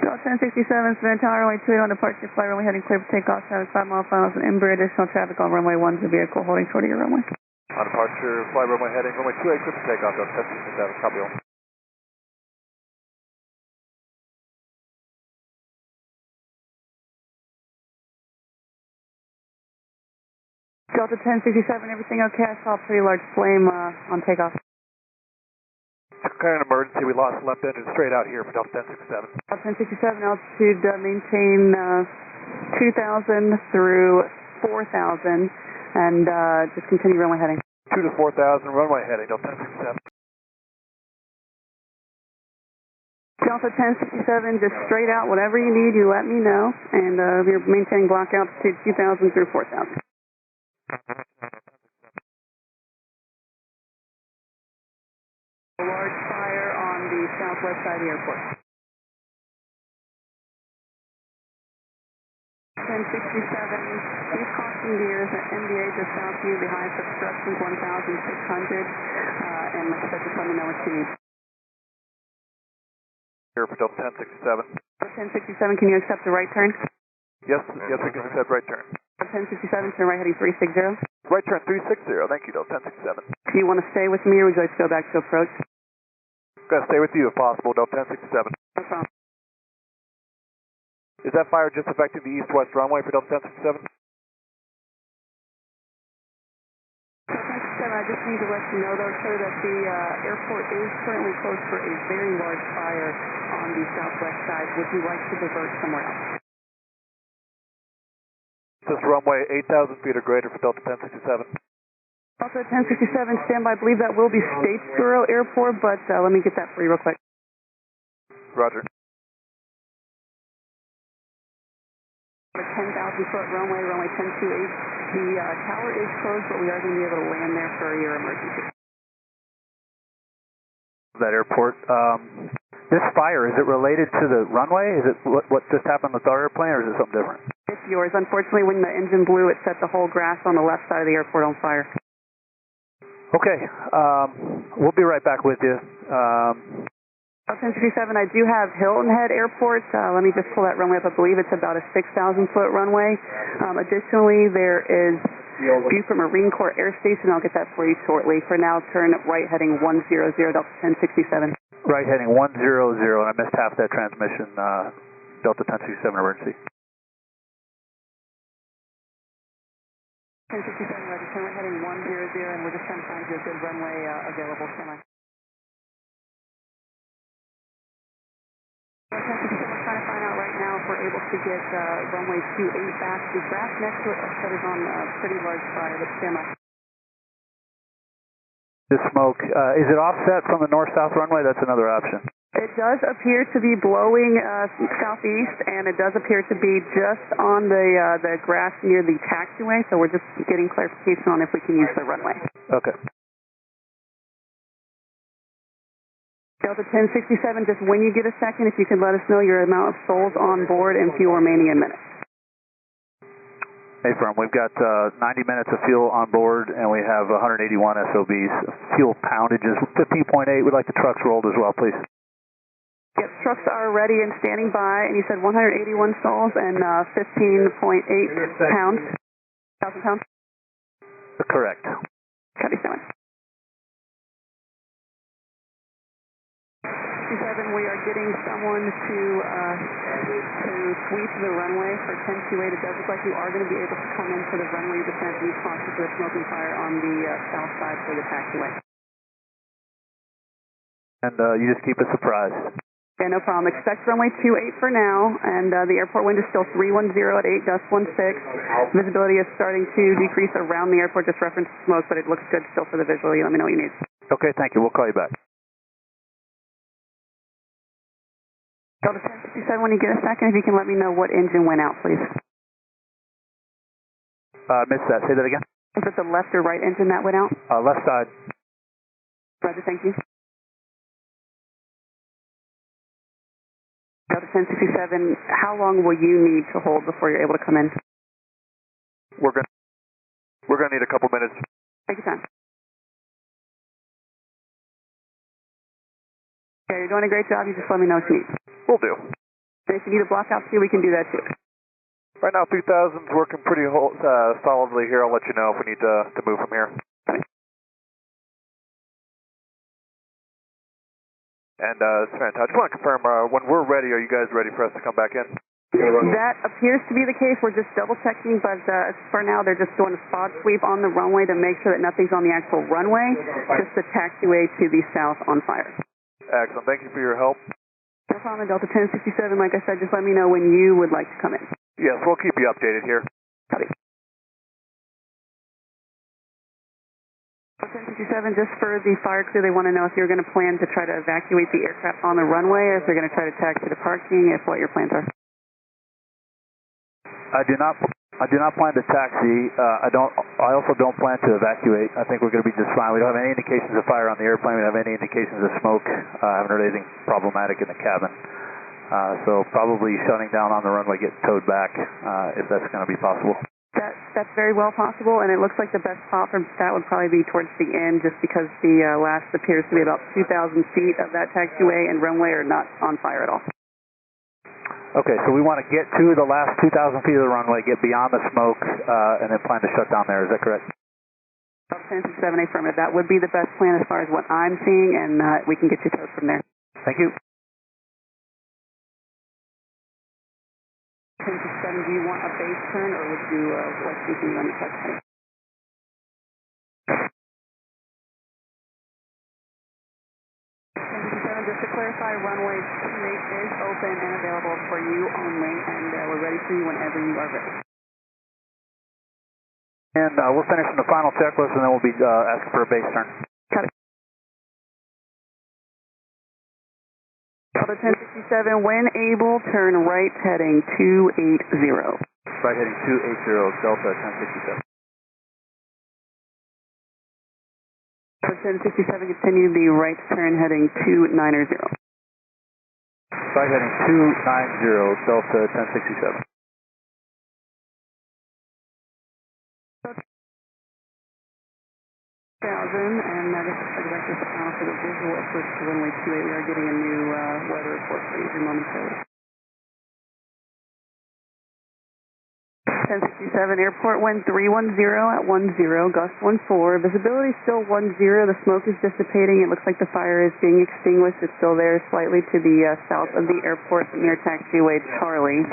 Delta 1067, Savannah Tower, runway 28 on departure, flight runway heading clear for takeoff, traffic 5 mile finals and Embraer, additional traffic on runway 1 is a vehicle holding short of your runway. On departure, flight runway heading, runway 28 clear for takeoff, Delta 1067, copy all. Delta 1067, everything okay? I saw a pretty large flame on takeoff. Kind of emergency, we lost left engine straight out here for Delta 1067. Delta 1067, altitude maintain 2,000 through 4,000 and just continue runway heading. 2 to 4,000, runway heading, Delta 1067. Delta 1067, just straight out, whatever you need, you let me know, and we're maintaining block altitude 2,000 through 4,000. A large fire on the southwest side of the airport. 1067, please caution gears at MBA just south of you, the highest obstruction 1,600, and like I said, just let me know what you need. Here for Delta 1067. 1067, can you accept the right turn? Yes, we can accept right turn. 1067, turn right heading 360. Right turn 360, thank you, Delta 1067. Do you want to stay with me or would you like to go back to approach? Gotta stay with you if possible, Delta 1067. No problem. Is that fire just affecting the east-west runway for Delta 1067? I just need to let you know, though, sir, that the airport is currently closed for a very large fire on the southwest side. Would you like to divert somewhere else? This runway 8,000 feet or greater for Delta 1067. Also, 1067, standby. I believe that will be Statesboro Airport, but let me get that for you real quick. Roger. 10,000-foot runway, runway 1028. The tower is closed, but we are going to be able to land there for your emergency. That airport. This fire, is it related to the runway? Is it what just happened with our airplane, or is it something different? It's yours. Unfortunately, when the engine blew, it set the whole grass on the left side of the airport on fire. Okay. We'll be right back with you. 1067, I do have Hilton Head Airport. Let me just pull that runway up. I believe it's about a 6,000-foot runway. Additionally, there is Beaufort Marine Corps Air Station. I'll get that for you shortly. For now, turn right heading 100, Delta 1067. Right heading 100, and I missed half that transmission. Delta 1067 emergency. 1067, Roger. Turn right heading 100, and we're just trying to find you a good runway available. Stand by. 1067, we're trying to find out right now if we're able to get runway 28 back. The grass next to it, like I said, is on a pretty large fire, but stand by. The smoke, is it offset from the north-south runway? That's another option. It does appear to be blowing southeast, and it does appear to be just on the grass near the taxiway, so we're just getting clarification on if we can use the runway. Okay. Delta 1067, just when you get a second, if you could let us know your amount of souls on board and fuel remaining in minutes. Hey, firm, we've got 90 minutes of fuel on board, and we have 181 SOBs. Fuel poundage is 15.8. We'd like the trucks rolled as well, please. Yep, trucks are ready and standing by, and you said 181 souls and 15.8 pounds. 1,000 pounds? Correct. Copy, stand by. 67, we are getting someone to sweep the runway for 1028. It does look like you are going to be able to come into the runway. You just have to be cautious of the smoking fire on the south side for the taxiway. And you just keep us surprised. Yeah, no problem. Expect runway 28 for now, and the airport wind is still 310 at 8 gust 16. Visibility is starting to decrease around the airport, just reference smoke, but it looks good still for the visual. You let me know what you need. Okay, thank you. We'll call you back. Delta 1067, when you get a second, if you can let me know what engine went out, please. Missed that. Say that again. Is it the left or right engine that went out? Left side. Roger, thank you. Delta 1067, how long will you need to hold before you're able to come in? We're gonna need a couple minutes. Take your time. Yeah, you're doing a great job. You just let me know what you need. Will do. If you need a block out too, we can do that too. Right now, 3000's working pretty solidly here. I'll let you know if we need to move from here. And Samantha, I just want to confirm, when we're ready, are you guys ready for us to come back in? That appears to be the case. We're just double checking, but for now they're just doing a spot sweep on the runway to make sure that nothing's on the actual runway, just the taxiway to the south on fire. Excellent. Thank you for your help. No problem. Delta 1067, like I said, just let me know when you would like to come in. Yes, we'll keep you updated here. Copy. 1067, just for the fire crew, they want to know if you're going to plan to try to evacuate the aircraft on the runway, or if they're going to try to taxi to parking, if what your plans are. I do not plan to taxi. I also don't plan to evacuate. I think we're going to be just fine. We don't have any indications of fire on the airplane. We don't have any indications of smoke. I haven't heard anything problematic in the cabin. So probably shutting down on the runway, getting towed back, if that's going to be possible. That's very well possible, and it looks like the best spot for that would probably be towards the end, just because the last appears to be about 2,000 feet of that taxiway and runway are not on fire at all. Okay, so we want to get to the last 2,000 feet of the runway, get beyond the smoke, and then plan to shut down there. Is that correct? 1067 affirmative. That would be the best plan as far as what I'm seeing, and we can get you towed from there. Thank you. 1067, do you want a base turn, or would you like to continue on your taxi? Just to clarify, runway 28 is open and available for you only, and we're ready for you whenever you are ready. And we're finishing the final checklist, and then we'll be asking for a base turn. Got it. Delta 1067, when able, turn right heading 280. Right heading 280, Delta 1067. 1067, continue the right turn heading 290. Right heading 290, Delta 1067. And this is exactly for the visual approach to runway 28. We are getting a new weather report for you momentarily. 1067 Airport, wind 310 at 10, gust 14. Visibility still 10. The smoke is dissipating. It looks like the fire is being extinguished. It's still there slightly to the south of the airport near taxiway Charlie,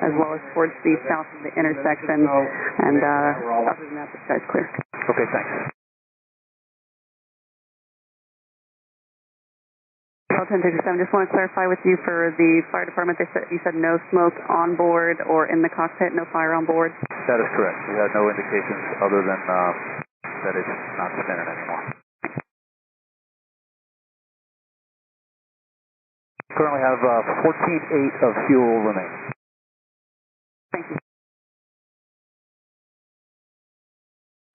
as well as towards the south of the intersection. And other than that, the sky's clear. Okay, thanks. 1067, just want to clarify with you for the fire department, you said no smoke on board or in the cockpit, no fire on board? That is correct. We had no indications other than that it's not spinning anymore. Currently have 14.8 of fuel remaining. Thank you.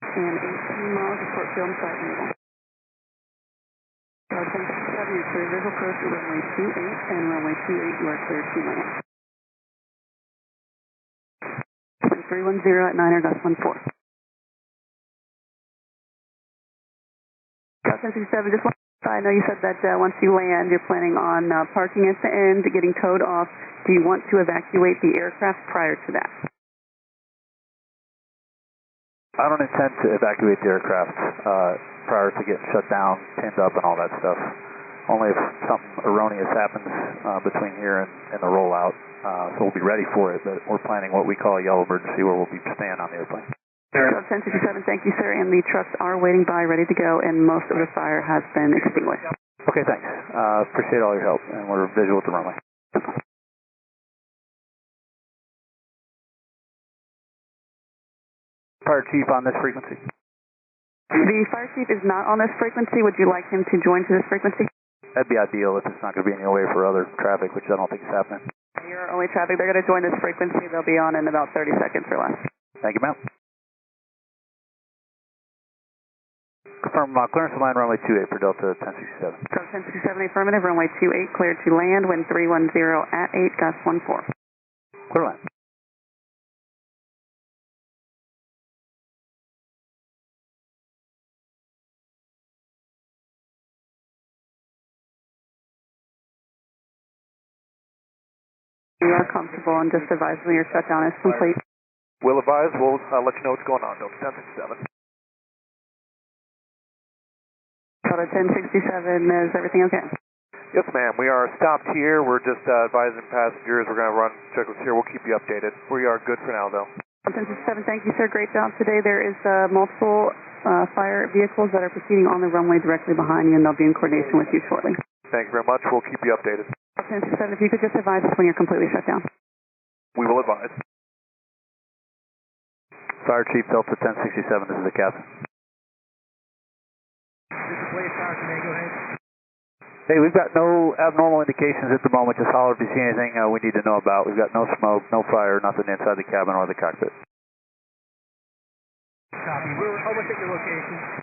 And 18 miles of port film site level. 1067, you're clear visual approach to runway 28, and runway 28, you are clear to land. 310 at 9 gust 14. 1067, just want to, I know you said that once you land, you're planning on parking at the end, getting towed off. Do you want to evacuate the aircraft prior to that? I don't intend to evacuate the aircraft prior to getting shut down, pinned up, and all that stuff. Only if something erroneous happens between here and the rollout. So we'll be ready for it, but we're planning what we call a yellow emergency, where we'll be staying on the airplane. 1067, thank you, sir. And the trucks are waiting by, ready to go, and most of the fire has been extinguished. Okay, thanks. Appreciate all your help, and we're visual at the runway. Fire chief on this frequency. The fire chief is not on this frequency. Would you like him to join to this frequency? That'd be ideal if it's not going to be any way for other traffic, which I don't think is happening. You're only traffic. They're going to join this frequency. They'll be on in about 30 seconds or less. Thank you, ma'am. Confirm clearance to land runway 28 for Delta 1067. Delta 1067 affirmative, runway 28 cleared to land, wind 310 at 8, gust 14. Clear land. We are comfortable and just advise when your shutdown is complete. We'll advise. We'll let you know what's going on. Delta 1067. Delta 1067, is everything okay? Yes, ma'am. We are stopped here. We're just advising passengers. We're going to run checklists here. We'll keep you updated. We are good for now, though. 1067, thank you, sir. Great job today. There is multiple fire vehicles that are proceeding on the runway directly behind you, and they'll be in coordination with you shortly. Thank you very much. We'll keep you updated. 1067, if you could just advise us when you're completely shut down. We will advise. Fire Chief Delta 1067, this is the captain. This is Wade Tower today, go ahead. Hey, we've got no abnormal indications at the moment. Just holler if you see anything we need to know about. We've got no smoke, no fire, nothing inside the cabin or the cockpit. Copy. We're almost at your location.